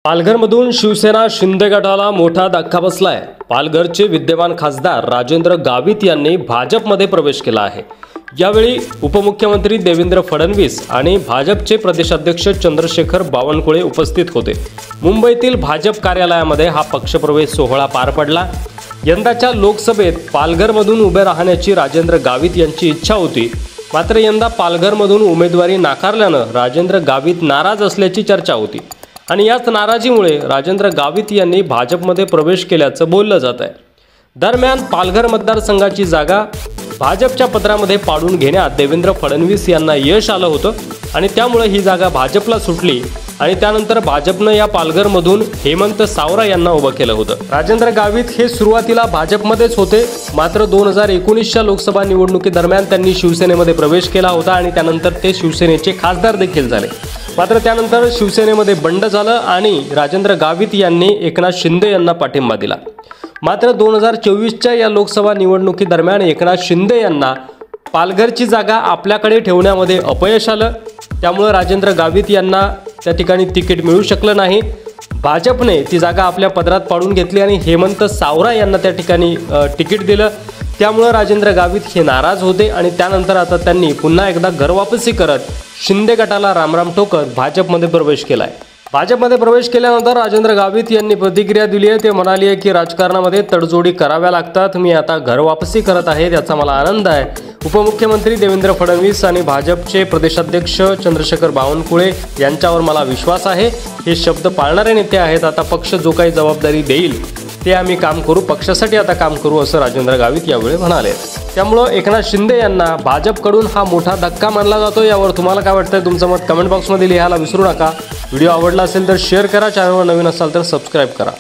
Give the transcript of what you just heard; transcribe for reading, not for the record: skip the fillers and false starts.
पालघरमधून शिवसेना शिंदे गटाला मोठा धक्का बसलाय। पालघरचे विद्यमान खासदार राजेंद्र गावित यांनी भाजपमध्ये प्रवेश केला आहे। यावेळी उपमुख्यमंत्री देवेंद्र फडणवीस आणि भाजपचे प्रदेशाध्यक्ष चंद्रशेखर बावनकुळे उपस्थित होते। मुंबईतील भाजप कार्यालयामध्ये हा पक्षप्रवेश सोहळा पार पडला। यंदाच्या लोकसभेत पालघरमधून उभे राहण्याची राजेंद्र गावित यांची इच्छा होती, मात्र यंदा पालघरमधून उमेदवारी नाकारल्यानं राजेंद्र गावित नाराज असल्याची चर्चा होती आणि याच नाराजीमुळे राजेंद्र गावित यांनी भाजपमध्ये प्रवेश केल्याचं बोललं जात आहे। दरम्यान पालघर मतदारसंघाची जागा भाजपच्या पत्रामध्ये पाडून घेण्यात देवेंद्र फडणवीस यांना यश आलं होतं आणि त्यामुळे ही जागा भाजपला सुटली आणि त्यानंतर भाजपनं या पालघरमधून हेमंत सावरा यांना उभं केलं होतं। राजेंद्र गावित हे सुरुवातीला भाजपमध्येच होते, मात्र 2019च्या लोकसभा निवडणुकीदरम्यान त्यांनी शिवसेनेमध्ये प्रवेश केला होता आणि त्यानंतर ते शिवसेनेचे खासदार देखील झाले। मात्र त्यानंतर शिवसेनेमध्ये बंड झालं आणि राजेंद्र गावित यांनी एकनाथ शिंदे यांना पाठिंबा दिला। मात्र 2024च्या या लोकसभा निवडणुकीदरम्यान एकनाथ शिंदे यांना पालघरची जागा आपल्याकडे ठेवण्यामध्ये अपयश आलं, त्यामुळे राजेंद्र गावित यांना त्या ठिकाणी तिकीट मिळू शकलं नाही। भाजपने ती जागा आपल्या पदरात पाडून घेतली आणि हेमंत सावरा यांना त्या ठिकाणी तिकीट दिलं। त्यामुळे राजेंद्र गावित हे नाराज होते आणि त्यानंतर आता त्यांनी पुन्हा एकदा घरवापसी करत शिंदे गटाला रामराम ठोकत भाजपमध्ये प्रवेश केलाय। भाजपमध्ये प्रवेश केल्यानंतर राजेंद्र गावित यांनी प्रतिक्रिया दिली आहे। ते म्हणाले आहे की राजकारणामध्ये तडजोडी कराव्या लागतात, मी आता घरवापसी करत आहे, त्याचा मला आनंद आहे। उपमुख्यमंत्री देवेंद्र फडणवीस आणि भाजपचे प्रदेशाध्यक्ष चंद्रशेखर बावनकुळे यांच्यावर मला विश्वास आहे। हे शब्द पाळणारे नेते आहेत। आता पक्ष जो काही जबाबदारी देईल ते आम्ही काम करू, पक्षासाठी आता काम करू, असं राजेंद्र गावित यावेळी म्हणाले। त्यामुळे एकनाथ शिंदे यांना भाजपकडून हा मोठा धक्का मानला जातो। यावर तुम्हाला काय वाटतंय? तुमचं मत कमेंट बॉक्समध्ये लिहायला विसरू नका। व्हिडिओ आवडला असेल तर शेअर करा, चॅनलवर नवीन असाल तर सबस्क्राईब करा।